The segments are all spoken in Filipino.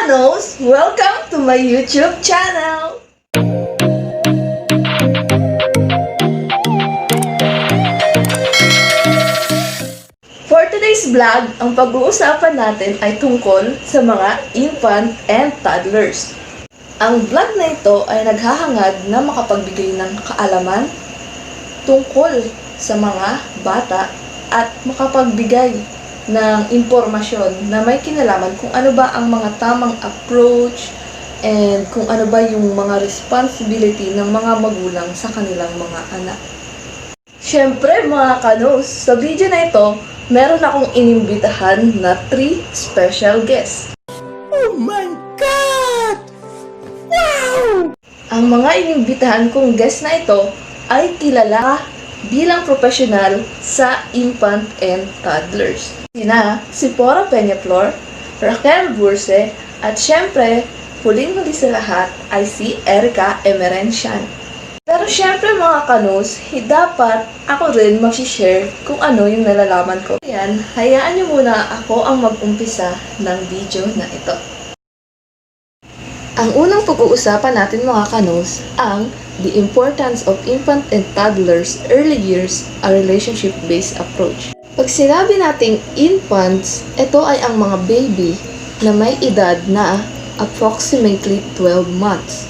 Kanos! Welcome to my YouTube channel! For today's vlog, ang pag-uusapan natin ay tungkol sa mga infant and toddlers. Ang vlog na ito ay naghahangad na makapagbigay ng kaalaman tungkol sa mga bata at makapagbigay ng impormasyon na may kinalaman kung ano ba ang mga tamang approach and kung ano ba yung mga responsibility ng mga magulang sa kanilang mga anak. Siyempre mga kanos, sa video na ito, meron akong inimbitahan na 3 special guests. Oh my God! Wow! Ang mga inimbitahan kong guest na ito ay kilala bilang profesional sa infant and toddlers. Sina si Pora Peñaflor, Raquel Burse, at syempre, huling-huli sa lahat ay si Erica Emerencian. Pero syempre mga kanus, dapat ako rin mag-share kung ano yung nalalaman ko. Ayan, hayaan niyo muna ako ang mag-umpisa ng video na ito. Ang unang pag-uusapan natin mga kanus, ang the importance of infant and toddlers early years, a relationship-based approach. Pag sinabi nating infants, ito ay ang mga baby na may edad na approximately 12 months.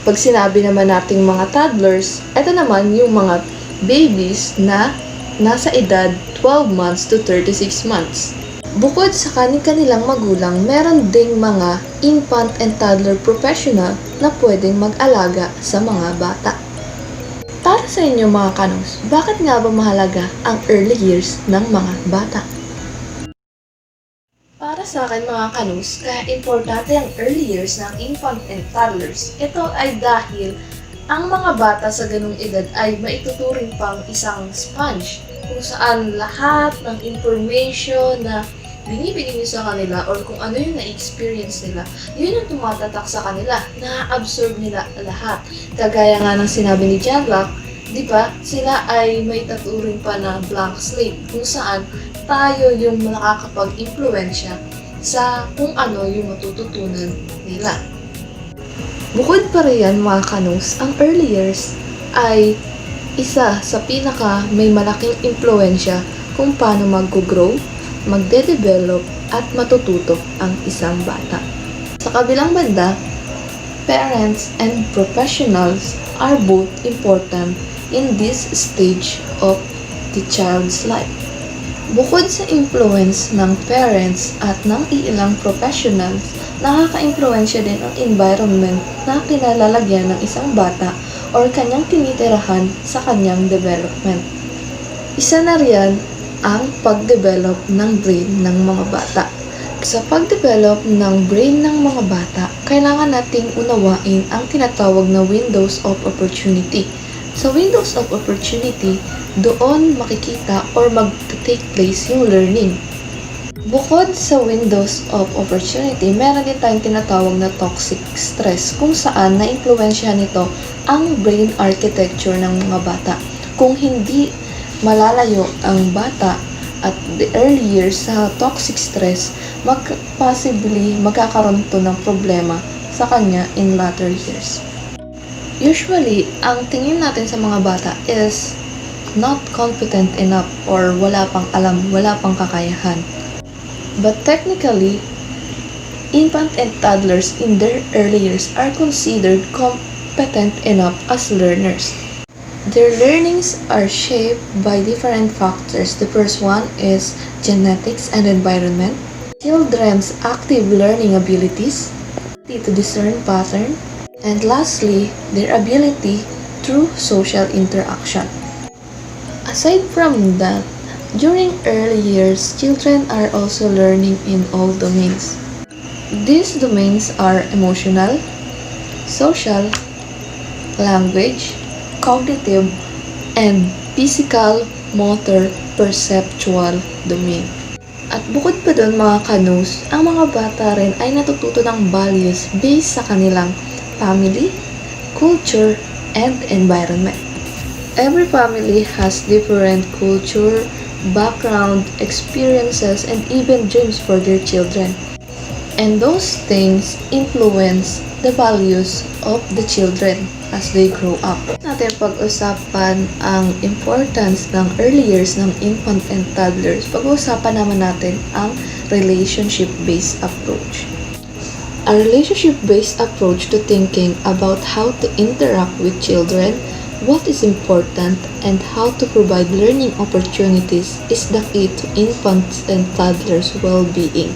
Pag sinabi naman nating mga toddlers, ito naman yung mga babies na nasa edad 12 months to 36 months. Bukod sa kanilang magulang, meron ding mga infant and toddler professional na pwedeng mag-alaga sa mga bata. Para sa inyo mga kanus, bakit nga ba mahalaga ang early years ng mga bata? Para sa akin mga kanus, kaya importante ang early years ng infant and toddlers. Ito ay dahil ang mga bata sa ganung edad ay maituturing pang isang sponge kung saan lahat ng information na binibigay niyo sa kanila or kung ano yung na-experience nila, yun ang tumatatak sa kanila, na-absorb nila lahat. Kagaya nga ng sinabi ni John Locke, di ba, sila ay may taturing pa na blank slate kung saan tayo yung nakakapag-impluensya sa kung ano yung matututunan nila. Bukod pa riyan mga kanus, ang early years ay isa sa pinaka may malaking impluensya kung paano mag-grow, magde-develop at matututo ang isang bata. Sa kabilang banda, parents and professionals are both important in this stage of the child's life. Bukod sa influence ng parents at ng ilang professionals, nakaka-impluensya din ang environment na kinalalagyan ng isang bata or kanyang tinitirahan sa kanyang development. Isa na riyan ang pag-develop ng brain ng mga bata. Sa pag-develop ng brain ng mga bata, kailangan nating unawain ang tinatawag na windows of opportunity. Sa windows of opportunity, doon makikita or mag-take place yung learning. Bukod sa windows of opportunity, meron din tayong tinatawag na toxic stress kung saan na-impluensyahan nito ang brain architecture ng mga bata. Kung hindi malalayo ang bata at the early years sa toxic stress, possibly magkakaroon to ng problema sa kanya in later years. Usually, ang tingin natin sa mga bata is not competent enough or wala pang alam, wala pang kakayahan. But technically, infant and toddlers in their early years are considered competent enough as learners. Their learnings are shaped by different factors. The first one is genetics and environment, children's active learning abilities, ability to discern pattern, and lastly, their ability through social interaction. Aside from that, during early years, children are also learning in all domains. These domains are emotional, social, language, cognitive, and physical, motor, perceptual domain. At bukod pa doon mga kanus, ang mga bata rin ay natututo ng values based sa kanilang family, culture, and environment. Every family has different culture, background, experiences, and even dreams for their children. And those things influence the values of the children as they grow up. Natin pag-usapan ang importance ng early years ng infant and toddlers. Pag-uusapan naman natin ang relationship-based approach. A relationship-based approach to thinking about how to interact with children, what is important, and how to provide learning opportunities is the key to infants and toddlers' well-being.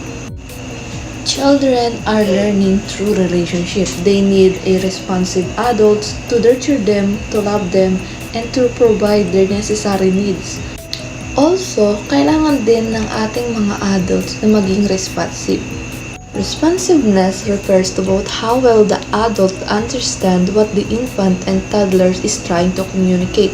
Children are learning through relationship. They need a responsive adults to nurture them, to love them, and to provide their necessary needs. Also, kailangan din ng ating mga adults na maging responsive. Responsiveness refers to both how well the adult understands what the infant and toddler is trying to communicate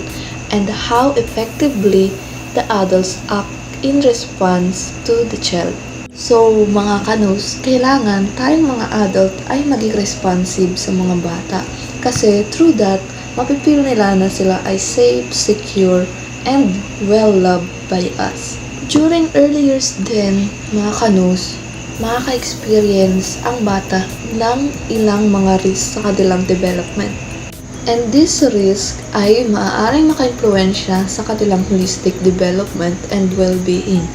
and how effectively the adults act in response to the child. So, mga kanus, kailangan tayong mga adult ay maging responsive sa mga bata. Kasi through that, mapipil nila na sila ay safe, secure, and well-loved by us. During early years din, mga kanus, makaka-experience ang bata ng ilang mga risk sa kanilang development. And this risk ay maaaring maka-impluensya sa kanilang holistic development and well-being.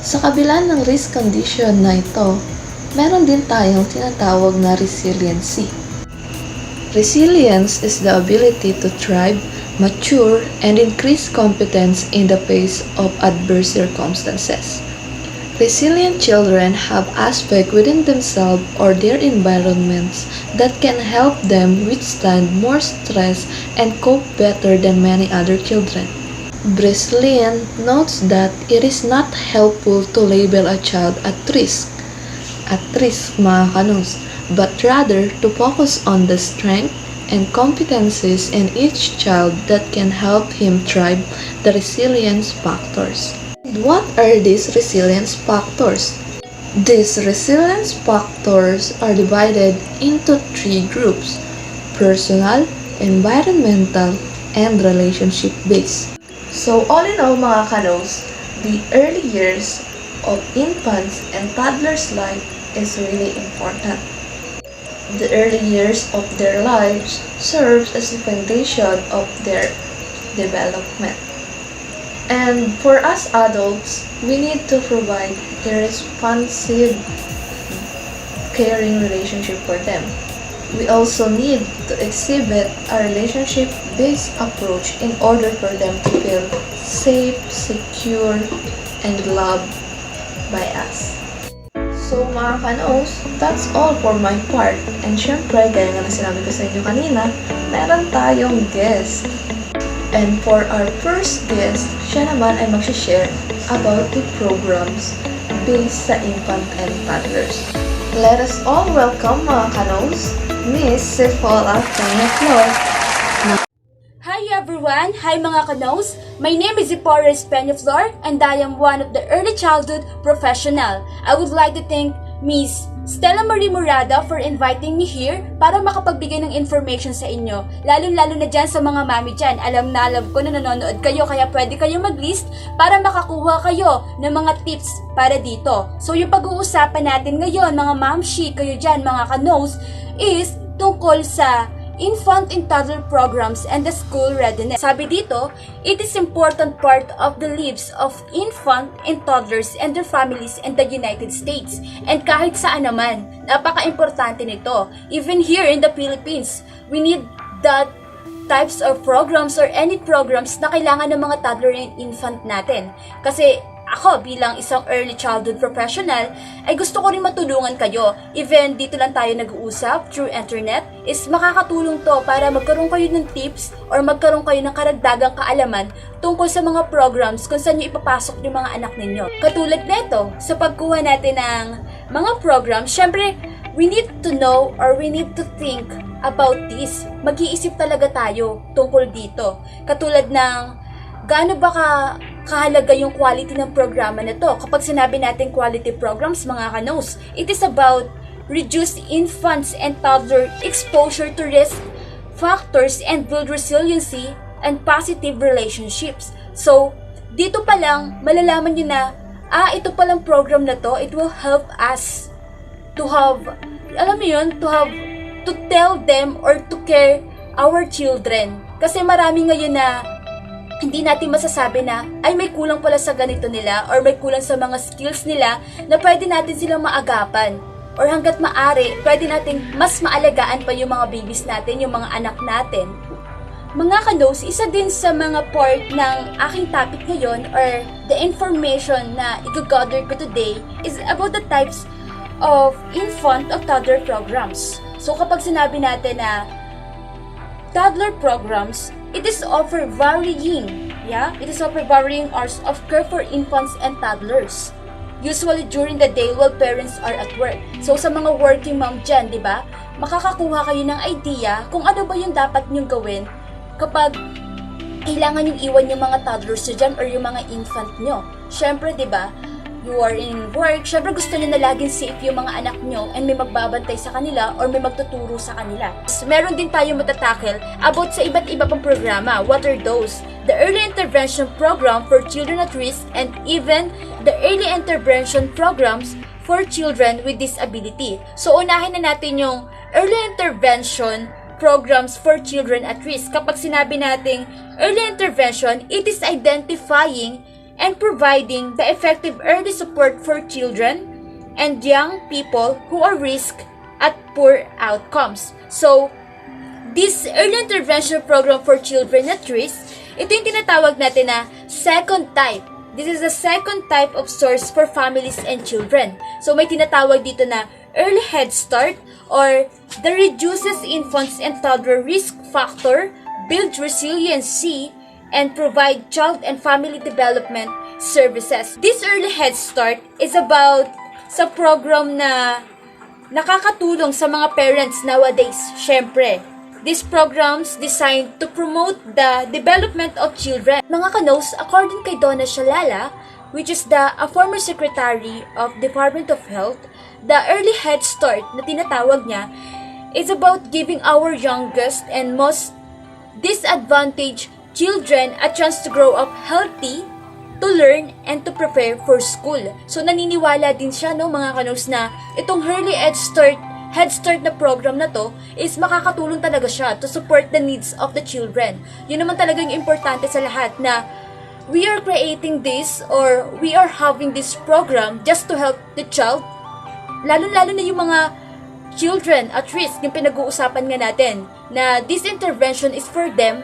Sa kabila ng risk condition na ito, meron din tayong tinatawag na resiliency. Resilience is the ability to thrive, mature, and increase competence in the face of adverse circumstances. Resilient children have aspects within themselves or their environments that can help them withstand more stress and cope better than many other children. Breslin notes that it is not helpful to label a child at risk mga kanus, but rather to focus on the strength and competencies in each child that can help him thrive, the resilience factors. What are these resilience factors? These resilience factors are divided into 3 groups: personal, environmental, and relationship-based. So, all in all mga kanos, the early years of infants and toddlers' life is really important. The early years of their lives serves as the foundation of their development. And for us adults, we need to provide a responsive, caring relationship for them. We also need to exhibit a relationship-based approach in order for them to feel safe, secure, and loved by us. So mga kanos, that's all for my part. And syempre, gaya nga na sinabi ko sa inyo kanina, meron tayong guest. And for our first guest, siya naman ay mag-share about the programs based sa infant and toddlers. Let us all welcome mga kanos, Miss Sephora Peñaflor. Hi everyone! Hi mga kanos! My name is Sephora Peñaflor and I am one of the early childhood professional. I would like to thank Miss Stella Marie Murada for inviting me here para makapagbigay ng information sa inyo. Lalo-lalo na dyan sa mga mami dyan. Alam ko na nanonood kayo kaya pwede kayong mag-list para makakuha kayo ng mga tips para dito. So yung pag-uusapan natin ngayon mga mamshi, kayo dyan mga kanos, is tungkol sa infant and toddler programs and the school readiness. Sabi dito, it is important part of the lives of infant and toddlers and their families in the United States. And kahit saan naman, napaka-importante nito. Even here in the Philippines, we need that types of programs or any programs na kailangan ng mga toddler and infant natin. Kasi ako bilang isang early childhood professional ay gusto ko rin matulungan kayo. Even dito lang tayo nag-uusap through internet is makakatulong to para magkaroon kayo ng tips or magkaroon kayo ng karagdagang kaalaman tungkol sa mga programs kung saan nyo ipapasok yung mga anak ninyo. Katulad nito, sa pagkuha natin ng mga programs, syempre we need to know or we need to think about this. Mag-iisip talaga tayo tungkol dito. Katulad ng gaano ba kahalaga yung quality ng programa na to. Kapag sinabi natin quality programs, mga kanos, it is about reduced infants and toddler exposure to risk factors and build resiliency and positive relationships. So, dito pa lang, malalaman nyo na, ito palang program na to, it will help us to have, alam mo yun, to tell them or to care our children. Kasi marami ngayon na hindi natin masasabi na, ay may kulang pala sa ganito nila or may kulang sa mga skills nila na pwede natin silang maagapan. Or hanggat maaari, pwede natin mas maalagaan pa yung mga babies natin, yung mga anak natin. Mga kanos, isa din sa mga part ng aking topic ngayon or the information na i-gather ko today is about the types of infant or toddler programs. So kapag sinabi natin na toddler programs, it is offer varying hours of care for infants and toddlers. Usually during the day while parents are at work. So sa mga working mom dyan, di ba? Makakakuha kayo ng idea kung ano ba yung dapat nyong gawin kapag kailangan yung iwan yung mga toddlers nyo dyan or yung mga infant nyo. Syempre, di ba, you are in work, syempre gusto nyo na laging safe yung mga anak nyo and may magbabantay sa kanila or may magtuturo sa kanila. Meron din tayo matatakil about sa iba't iba pang programa. What are those? The Early Intervention Program for Children at Risk and even the Early Intervention Programs for Children with Disability. So, unahin na natin yung Early Intervention Programs for Children at Risk. Kapag sinabi nating early intervention, it is identifying and providing the effective early support for children and young people who are risk at poor outcomes. So, this early intervention program for children at risk, ito yung tinatawag natin na second type. This is the second type of source for families and children. So, may tinatawag dito na early head start or the reduces infants and toddler risk factor, builds resiliency, and provide child and family development services. This early head start is about sa program na nakakatulong sa mga parents nowadays. Syempre, these programs designed to promote the development of children. Mga kanos, according kay Donna Shalala, which is a former secretary of Department of Health, the early head start na tinatawag niya is about giving our youngest and most disadvantaged children a chance to grow up healthy, to learn, and to prepare for school. So naniniwala din siya, no, mga kanos, na itong early head start na program na to is makakatulong talaga siya to support the needs of the children. Yun naman talaga yung importante sa lahat, na we are creating this or we are having this program just to help the child, lalo-lalo na yung mga children at risk, yung pinag-uusapan nga natin, na this intervention is for them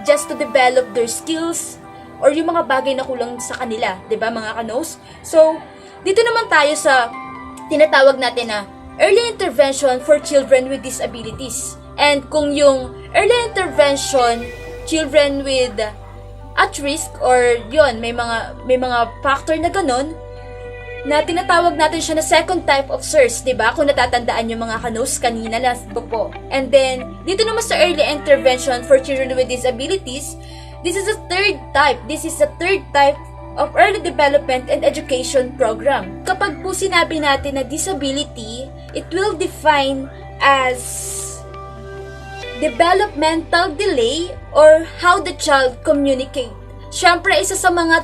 just to develop their skills or yung mga bagay na kulang sa kanila, 'di ba mga kanos? So, dito naman tayo sa tinatawag natin na early intervention for children with disabilities. And kung yung early intervention children with at risk or yon may mga factor na ganun, na tinatawag natin siya na second type of source, 'di ba? Kung natatandaan yung mga kanos kanina last po. And then dito naman sa early intervention for children with disabilities, this is a third type. This is the third type of early development and education program. Kapag po sinabi natin na disability, it will define as developmental delay or how the child communicate. Siyempre, isa sa mga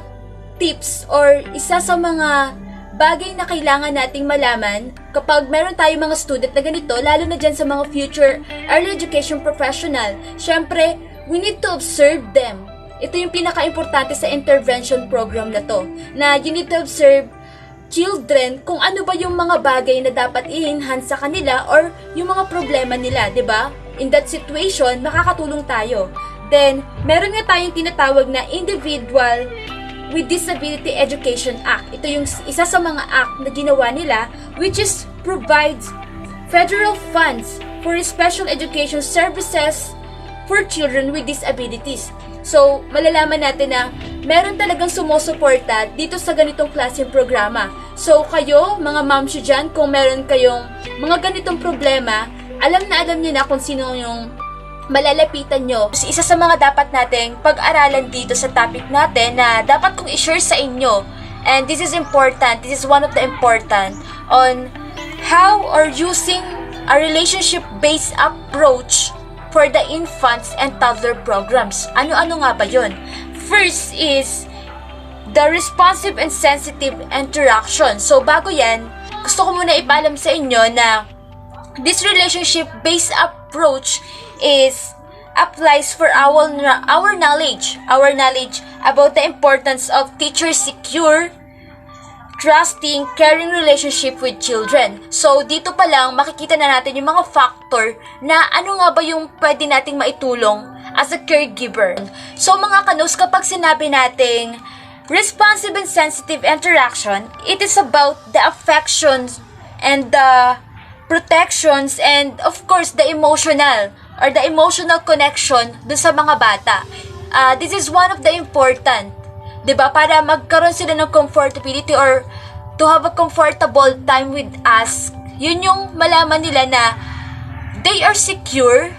tips or isa sa mga bagay na kailangan nating malaman kapag meron tayong mga student na ganito, lalo na dyan sa mga future early education professional. Siyempre, we need to observe them. Ito yung pinaka-importante sa intervention program na to, na you need to observe children kung ano ba yung mga bagay na dapat i-enhance sa kanila or yung mga problema nila, 'di ba? In that situation, makakatulong tayo. Then, meron nga tayong tinatawag na Individual with Disability Education Act. Ito yung isa sa mga act na ginawa nila, which is provides federal funds for special education services for children with disabilities. So, malalaman natin na meron talagang sumusuporta dito sa ganitong klaseng programa. So, kayo, mga moms dyan, kung meron kayong mga ganitong problema, alam niyo na kung sino yung malalapitan nyo. Isa sa mga dapat nating pag-aralan dito sa topic natin na dapat kong i-share sa inyo, and this is important, this is one of the important, on how or using a relationship-based approach for the infants and toddler programs. Ano-ano nga ba yun? First is the responsive and sensitive interaction. So bago yan, gusto ko muna ipaalam sa inyo na this relationship-based approach applies for our knowledge about the importance of teacher secure, trusting, caring relationship with children. So, dito pa lang, makikita na natin yung mga factor na ano nga ba yung pwede nating maitulong as a caregiver. So, mga kanos, kapag sinabi nating responsive and sensitive interaction, it is about the affections and the protections and, of course, the emotional connection dun sa mga bata. This is one of the important, 'di ba? Para magkaroon sila ng comfortability or to have a comfortable time with us. Yun yung malaman nila na they are secure.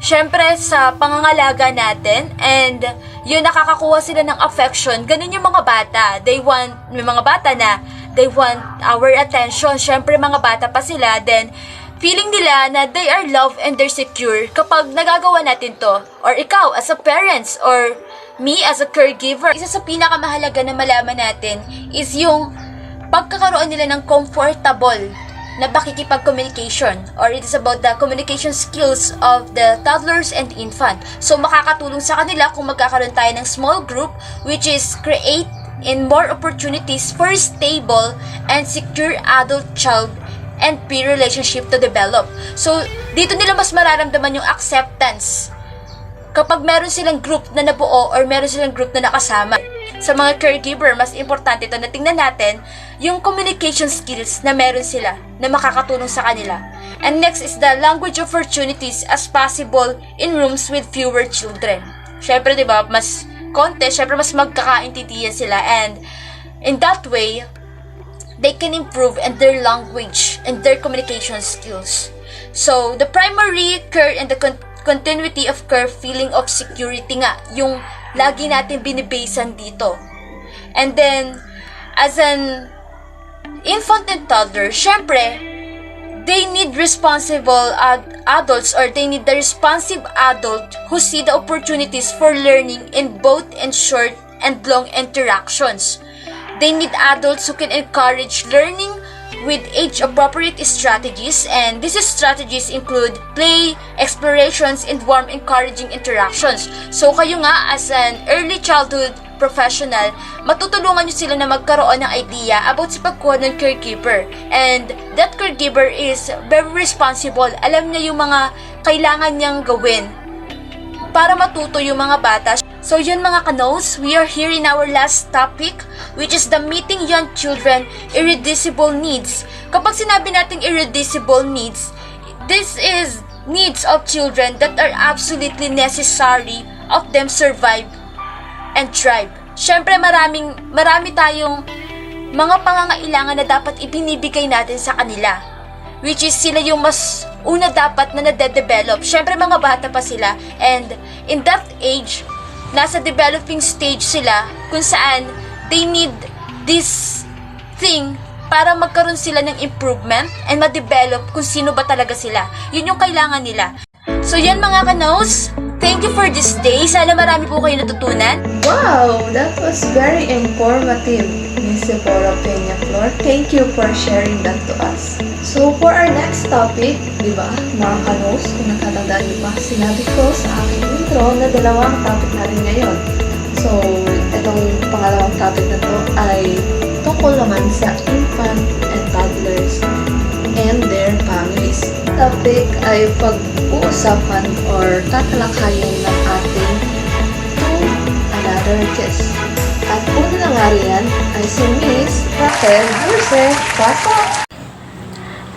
Syempre sa pangangalaga natin, and yun, nakakakuha sila ng affection. Ganun yung mga bata. May mga bata na they want our attention. Syempre mga bata pa sila, then feeling nila na they are loved and they're secure kapag nagagawa natin to. Or ikaw as a parents, or me as a caregiver. Isa sa pinakamahalaga na malaman natin is yung pagkakaroon nila ng comfortable na pakikipag-communication, or it is about the communication skills of the toddlers and infant. So makakatulong sa kanila kung magkakaroon tayo ng small group, which is create in more opportunities for stable and secure adult-child and peer relationship to develop. So dito nila mas mararamdaman yung acceptance kapag meron silang group na nabuo or meron silang group na nakasama. Sa mga caregiver, mas importante ito na tingnan natin yung communication skills na meron sila na makakatulong sa kanila. And next is the language opportunities as possible in rooms with fewer children. Syempre, di ba, mas konti, syempre mas magkakaintindihan sila, and in that way, they can improve in their language and their communication skills. So, the primary care and the continuity of care, feeling of security nga, yung lagi natin binibasean dito. And then, as an infant and toddler, syempre, they need responsible adults, or they need the responsive adult who see the opportunities for learning in both in short and long interactions. They need adults who can encourage learning with age-appropriate strategies, and these strategies include play, explorations, and warm, encouraging interactions. So kayo nga as an early childhood professional, matutulungan nyo sila na magkaroon ng idea about sa pagkuha ng caregiver. And that caregiver is very responsible. Alam niya yung mga kailangan niyang gawin para matuto yung mga bata. So yun mga kanos, we are here in our last topic, which is the meeting young children irreducible needs. Kapag sinabi nating irreducible needs, this is needs of children that are absolutely necessary of them survive and thrive. Syempre marami tayong mga pangangailangan na dapat ibinibigay natin sa kanila, which is sila yung mas una dapat na nade-develop. Syempre mga bata pa sila, and in that age, nasa developing stage sila kung saan they need this thing para magkaroon sila ng improvement and ma-develop kung sino ba talaga sila. Yun yung kailangan nila. So yan mga kanos, thank you for this day. Sana marami po kayo natutunan. Wow, that was very informative, Miss Sephora Peña-Flor. Thank you for sharing that to us. So for our next topic, di ba, mga kanos, kung natatandaan niyo pa, sinabi ko sa aking intro na dalawang topic natin ngayon. So, itong pangalawang topic na to ay tungkol naman sa infant and toddlers and their families. Topic ay pag-uusapan or tatalakayin ng ating another guest. At una na nga riyan ay si Miss Raquel Burse. Pasok!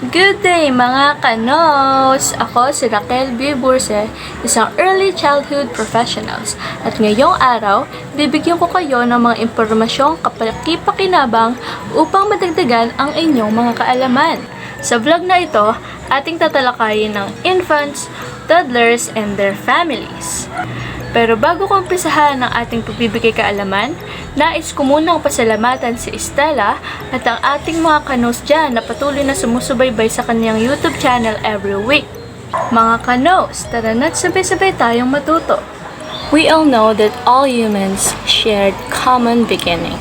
Good day mga kanos! Ako si Raquel B. Burse, isang early childhood professionals. At ngayong araw, bibigyan ko kayo ng mga impormasyong kapaki-pakinabang upang madagdagan ang inyong mga kaalaman. Sa vlog na ito, ating tatalakayin ng infants, toddlers, and their families. Pero bago ko umpisahan ang ating pagbibigay kaalaman, nais ko munang pasalamatan si Estella at ang ating mga kanos dyan na patuloy na sumusubaybay sa kanyang YouTube channel every week. Mga kanos, tara na't sabay-sabay tayong matuto. We all know that all humans shared common beginning.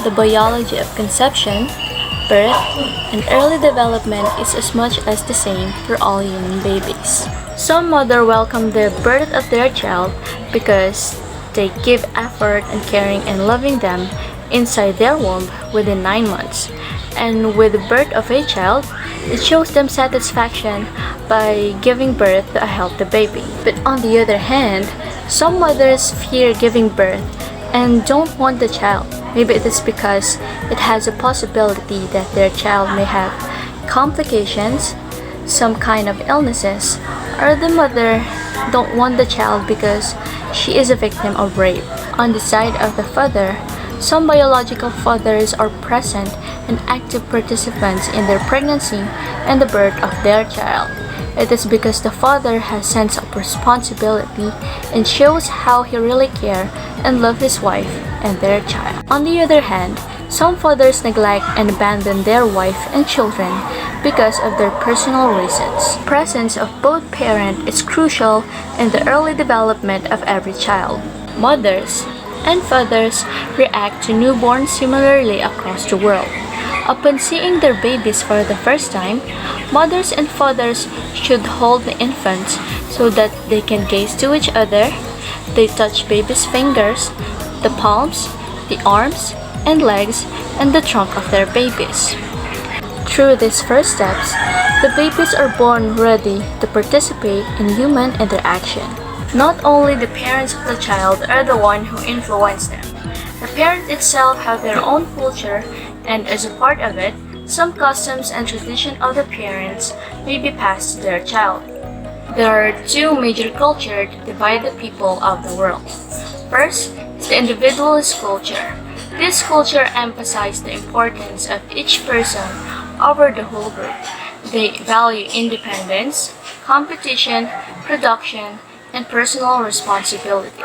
The biology of conception, birth and early development is as much as the same for all human babies. Some mothers welcome the birth of their child because they give effort in caring and loving them inside their womb within 9 months. And with the birth of a child, it shows them satisfaction by giving birth to a healthy baby. But on the other hand, some mothers fear giving birth and don't want the child. Maybe it is because it has a possibility that their child may have complications, some kind of illnesses, or the mother don't want the child because she is a victim of rape. On the side of the father, some biological fathers are present and active participants in their pregnancy and the birth of their child. It is because the father has sense of responsibility and shows how he really cares and loves his wife and their child. On the other hand, some fathers neglect and abandon their wife and children because of their personal reasons. The presence of both parents is crucial in the early development of every child. Mothers and fathers react to newborns similarly across the world. Upon seeing their babies for the first time, mothers and fathers should hold the infants so that they can gaze to each other. They touch baby's fingers, the palms, the arms, and legs, and the trunk of their babies. Through these first steps, the babies are born ready to participate in human interaction. Not only the parents of the child are the one who influence them. The parents itself have their own culture, and as a part of it, some customs and tradition of the parents may be passed to their child. There are two major cultures that divide the people of the world. First is the individualist culture. This culture emphasizes the importance of each person over the whole group. They value independence, competition, production, and personal responsibility.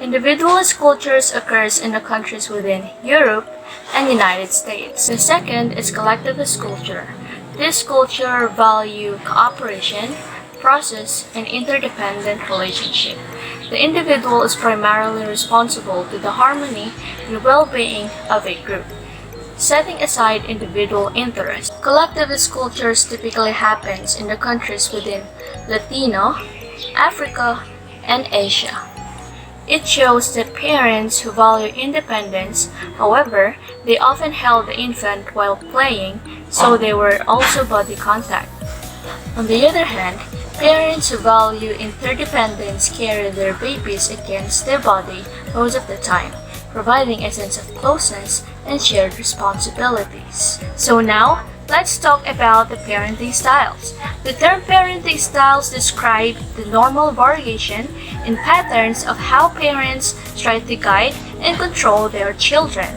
Individualist cultures occurs in the countries within Europe and United States. The second is collectivist culture. This culture value cooperation, process, and interdependent relationship. The individual is primarily responsible to the harmony and well-being of a group, setting aside individual interests. Collectivist cultures typically happens in the countries within Latino, Africa, and Asia. It shows that parents who value independence, however, they often held the infant while playing, so there were also body contact. On the other hand, parents who value interdependence carry their babies against their body most of the time, providing a sense of closeness and shared responsibilities. So now, let's talk about the parenting styles. The term parenting styles describe the normal variation in patterns of how parents try to guide and control their children.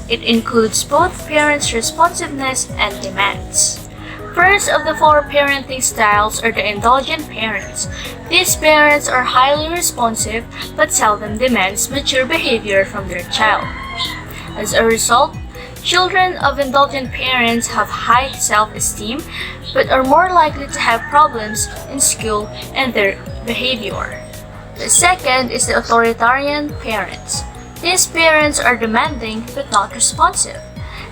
It includes both parents' responsiveness and demands. First of the four parenting styles are the indulgent parents. These parents are highly responsive but seldom demands mature behavior from their child. As a result, children of indulgent parents have high self-esteem but are more likely to have problems in school and their behavior. The second is the authoritarian parents. These parents are demanding but not responsive.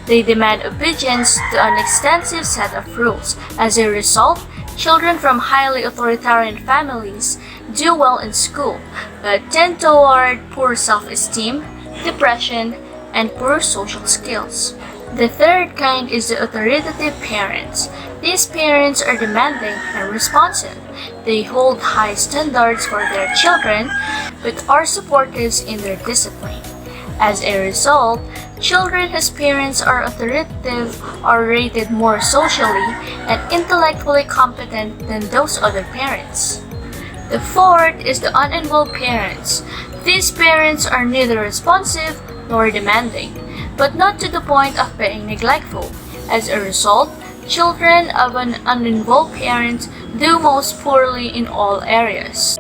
They demand obedience to an extensive set of rules. As a result, children from highly authoritarian families do well in school but tend toward poor self-esteem, depression, and poor social skills. The third kind is the authoritative parents. These parents are demanding and responsive. They hold high standards for their children but are supportive in their discipline. As a result, children whose parents are authoritative are rated more socially and intellectually competent than those other parents. The fourth is the uninvolved parents. These parents are neither responsive nor demanding, but not to the point of being neglectful. As a result, children of an uninvolved parent do most poorly in all areas.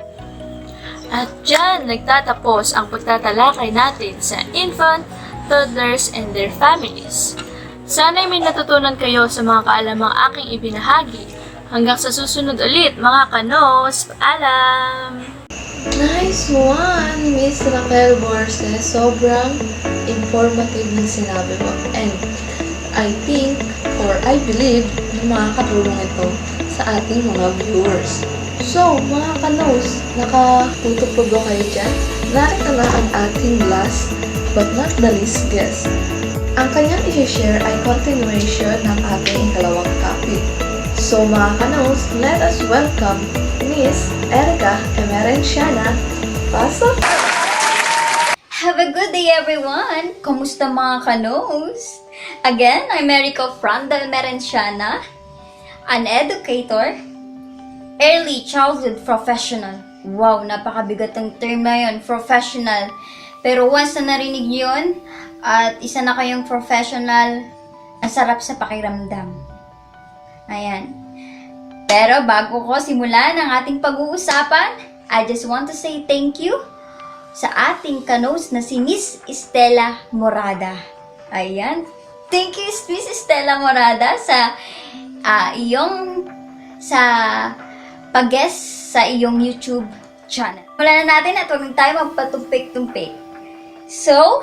At dyan nagtatapos ang pagtatalakay natin sa infant, toddlers, and their families. Sana'y may natutunan kayo sa mga kaalamang aking ibinahagi. Hanggang sa susunod ulit, mga kanos, paalam! Nice one, Miss Raquel Borges. Sobrang informative yung sinabi mo. And I think or I believe na makakatulong ito sa ating mga viewers. So, mga ka-nose, nakatutok po ba kayo dyan? Narito na ang ating last but not the least guest. Ang kanyang i-share ay continuation ng ating ikalawang topic. So, mga ka-nose, let us welcome Miss Erica Emerenciana. Pasok! Have a good day, everyone! Kumusta mga ka-nose? Again, I'm Erica Frandal Merenciana, an educator, early childhood professional. Wow, napakabigat ng term na yun, professional. Pero once na narinig yun, at isa na kayong professional, ang sarap sa pakiramdam. Ayan. Pero bago ko simulan ang ating pag-uusapan, I just want to say thank you sa ating ka-nose na si Miss Estela Morada. Ayan. Thank you, Miss Estela Morada, sa pag-guest sa iyong YouTube channel. Wala na natin at huwag tayo magpatumpik-tumpik. So,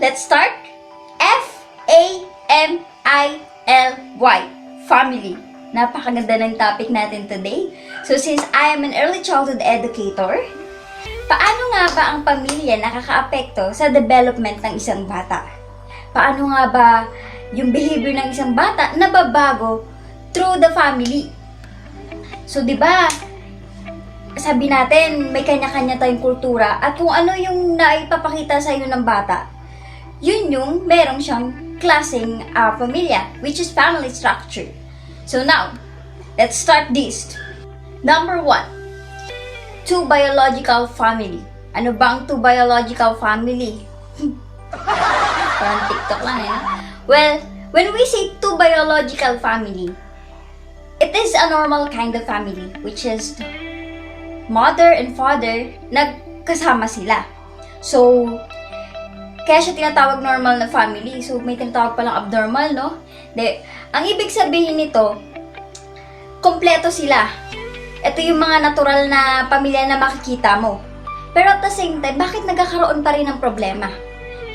let's start. F-A-M-I-L-Y. Family. Napakaganda ng topic natin today. So, since I am an early childhood educator, paano nga ba ang pamilya nakakaapekto sa development ng isang bata? Paano nga ba yung behavior ng isang bata nababago through the family? So, di ba, sabi natin, may kanya-kanya tayong kultura at kung ano yung naipapakita sa iyo ng bata, yun yung meron siyang klaseng pamilya, which is family structure. So now, let's start this. Number 1, two biological family. Ano ba ang two biological family? Parang TikTok lang eh. Well, when we say two biological family, it is a normal kind of family, which is mother and father, nagkasama sila. So, kaya siya tinatawag normal na family. So, may tinatawag palang abnormal, no? Ang ibig sabihin nito, kompleto sila. Ito yung mga natural na pamilya na makikita mo. Pero at the same time, bakit nagkakaroon pa rin ng problema?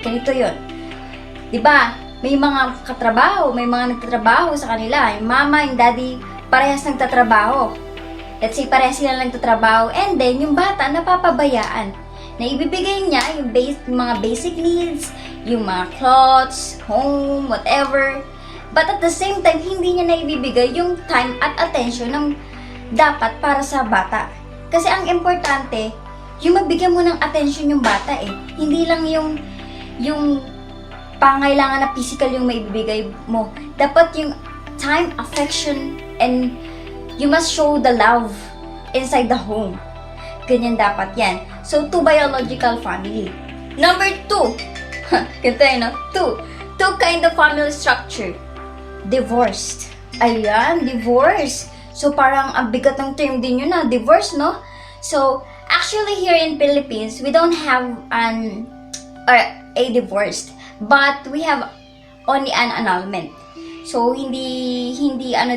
Ganito yun. Diba, may mga katrabaho, may mga nagtatrabaho sa kanila. Yung mama, yung daddy, parehas nagtatrabaho. Let's say, parehas sila nagtatrabaho. And then, yung bata, napapabayaan. Na ibibigay niya yung mga basic needs, yung mga clothes, home, whatever. But at the same time, hindi niya naibibigay yung time at attention ng dapat para sa bata. Kasi ang importante, yung mabigyan mo ng attention yung bata eh. Hindi lang yung pangailangan na physical yung maibibigay mo. Dapat yung time, affection, and you must show the love inside the home. Ganyan dapat yan. So, two biological family. Number 2. Ganito yun, no? Two kind of family structure. Divorced. Ayan, divorce. So, parang ang bigat ng term din yun na, divorce, no? So, actually here in Philippines, we don't have a divorce. But we have only an annulment. So, hindi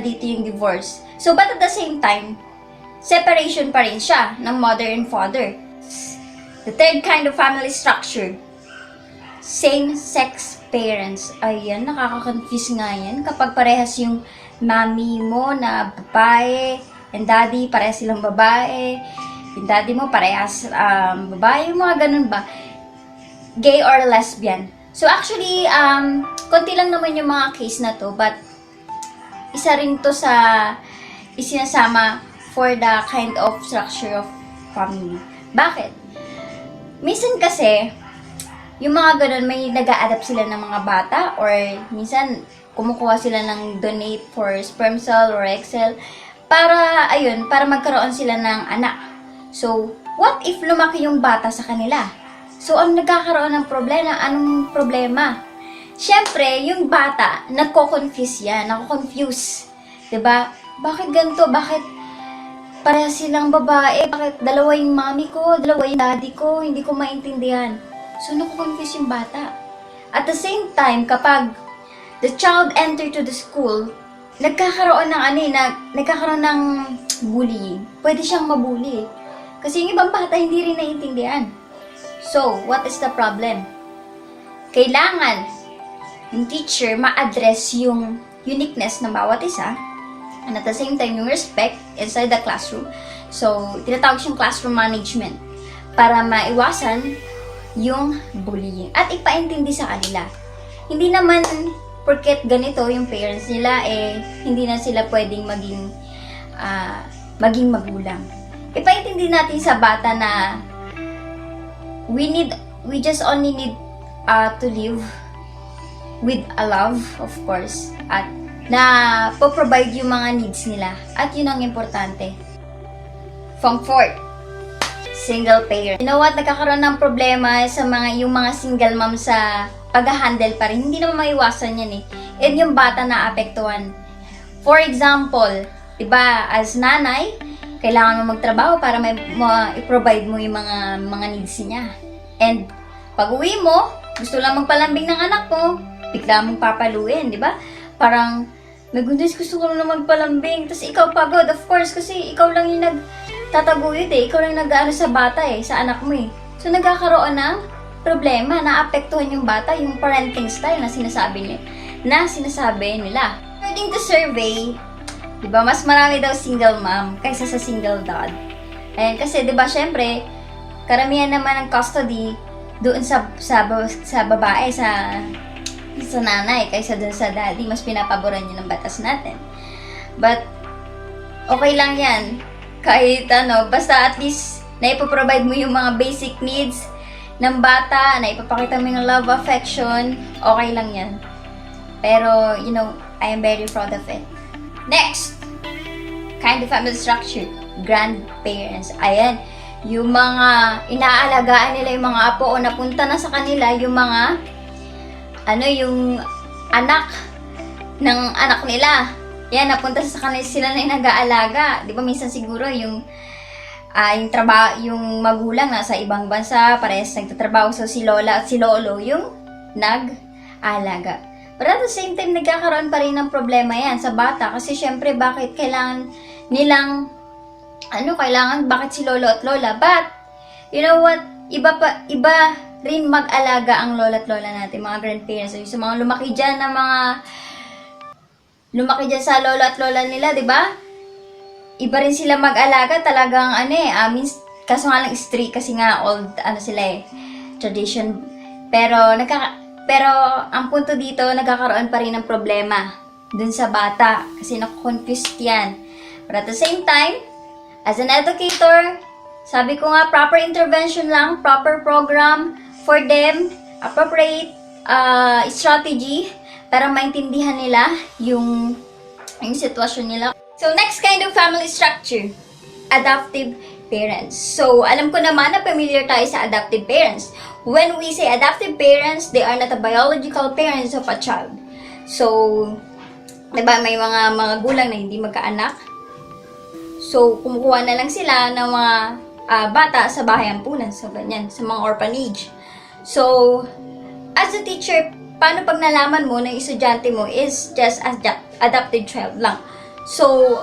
dito yung divorce. So, but at the same time, separation pa rin siya ng mother and father. The third kind of family structure, same-sex parents. Ayan, nakaka-confuse nga yan. Kapag parehas yung mami mo na babae, and daddy, parehas silang babae, yung daddy mo parehas babae, mga ganun ba? Gay or lesbian. So actually, konti lang naman yung mga case na to, but isa rin to sa isinasama for the kind of structure of family. Bakit? Minsan kasi, yung mga ganun, may nag-a-adapt sila ng mga bata or minsan kumukuha sila ng donate for sperm cell or egg cell para magkaroon sila ng anak. So, what if lumaki yung bata sa kanila? So, ang nagkakaroon ng problema, anong problema? Siyempre, yung bata, nagko-confuse yan, nako-confuse. Diba? Bakit ganito? Bakit parehas silang babae? Bakit dalawa yung mami ko, dalawa yung daddy ko? Hindi ko maintindihan. So, nako-confuse yung bata. At the same time, kapag the child enter to the school, nagkakaroon ng bullying. Pwede siyang mabully. Kasi yung ibang bata hindi rin naiintindihan. So, what is the problem? Kailangan yung teacher ma-address yung uniqueness ng bawat isa, and at the same time, yung respect inside the classroom. So, tinatawag siyang classroom management para maiwasan yung bullying at ipaintindi sa kanila. Hindi naman porket ganito yung parents nila, hindi na sila pwedeng maging magulang. Ipaintindi natin sa bata na we just only need to live with a love, of course, at na po-provide yung mga needs nila. At yun ang importante. From fourth, single parent. You know what? Nagkakaroon ng problema sa yung mga single mom sa pag-handle pa rin. Hindi naman maiwasan yan eh. And yung bata na apektuhan. For example, diba, as nanay, kailangan mo magtrabaho para i-provide mo yung mga needs niya. And pag uwi mo, gusto lang magpalambing ng anak mo, bigla mong papaluin, di ba? Parang, may goodness, gusto ko na magpalambing. Tapos ikaw pagod, of course, kasi ikaw lang yung nagtataguyod eh. Ikaw lang nag-ano sa bata eh, sa anak mo eh. So, nagkakaroon ng problema, naapektuhan yung bata, yung parenting style na sinasabi nila. According to survey, di ba, mas marami daw single mom kaysa sa single dad. Ayan, kasi di ba, syempre, karamihan naman ng custody doon sa babae, sa nanay, kaysa doon sa daddy. Mas pinapaboran yun ng batas natin. But, okay lang yan. Kahit basta at least na ipoprovide mo yung mga basic needs ng bata, na ipapakita mo yung love, affection, okay lang yan. Pero, I am very proud of it. Next, kind of family structure, grandparents. Ayan, yung mga inaalagaan nila yung mga apo o napunta na sa kanila yung mga yung anak ng anak nila. Yan, napunta sa kanila, sila na yung nag-aalaga. Di ba minsan siguro yung magulang nasa ibang bansa, parehas nagtatrabaho, so si lola at si lolo yung nag-aalaga. But at the same time, nagkakaroon pa rin ng problema yan sa bata kasi syempre bakit kailangan nilang bakit si lolo at lola? But, you know what? Iba rin mag-alaga ang lola at lola natin, mga grandparents. So, yung mga lumaki dyan sa lolo at lola nila, di ba? Iba rin sila mag-alaga, talagang kaso nga lang strict kasi nga old, tradition. Pero ang punto dito, nagkakaroon pa rin ng problema dun sa bata kasi nakukonfused yan. But at the same time, as an educator, sabi ko nga, proper intervention lang, proper program for them, appropriate strategy para maintindihan nila yung sitwasyon nila. So, next kind of family structure, adoptive parents. So, alam ko naman na familiar tayo sa adoptive parents. When we say adoptive parents, they are not the biological parents of a child. So, diba, may mga gulang na hindi magkaanak. So, kumukuha na lang sila ng mga bata sa bahay ampunan, sa mga orphanage. So, as a teacher, paano pag nalaman mo na yung estudyante mo is just adopted child lang? So,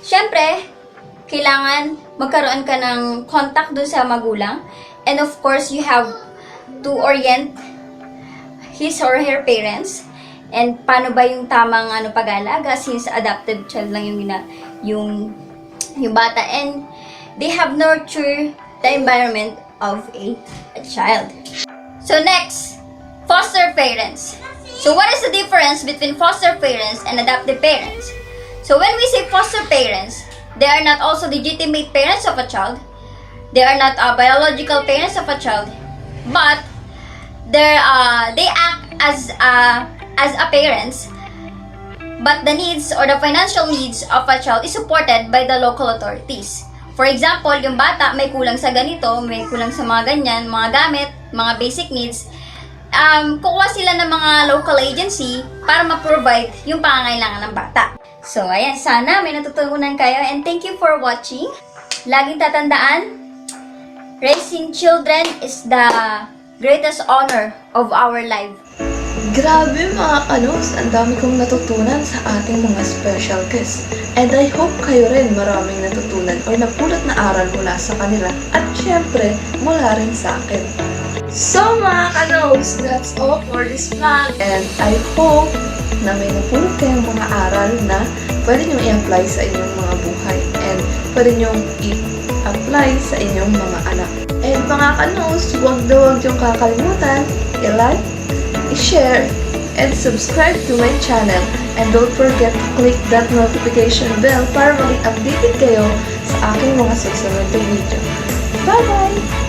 syempre, kailangan magkaroon ka ng contact doon sa magulang. And of course, you have to orient his or her parents. And paano ba yung tamang pag-aalaga since adopted child lang yung bata. And they have nurtured the environment of a child. So next, foster parents. So what is the difference between foster parents and adoptive parents? So when we say foster parents, they are not also legitimate parents of a child. They are not biological parents of a child, but they act as a parents. But the needs or the financial needs of a child is supported by the local authorities. For example, yung bata may kulang sa ganito, may kulang sa mga ganyan, mga gamit, mga basic needs. Kukuha sila ng mga local agency para ma-provide yung pangangailangan ng bata. So, ayan, sana may natutunan kayo and thank you for watching. Laging tatandaan, raising children is the greatest honor of our life. Grabe mga kanos, ang dami kong natutunan sa ating mga special guests. And I hope kayo rin maraming natutunan o napulot na aral mula sa kanila at syempre mula rin sa akin. So mga kanos, that's all for this vlog. And I hope na may napulot kayong mga aral na pwede nyo i-apply sa inyong mga buhay. And pwede nyo i-apply sa inyong mga anak. And mga kanos, huwag nyo kakalimutan i-like, i-share, and subscribe to my channel. And don't forget to click that notification bell para maging updated kayo sa aking mga susunod na video. Bye-bye!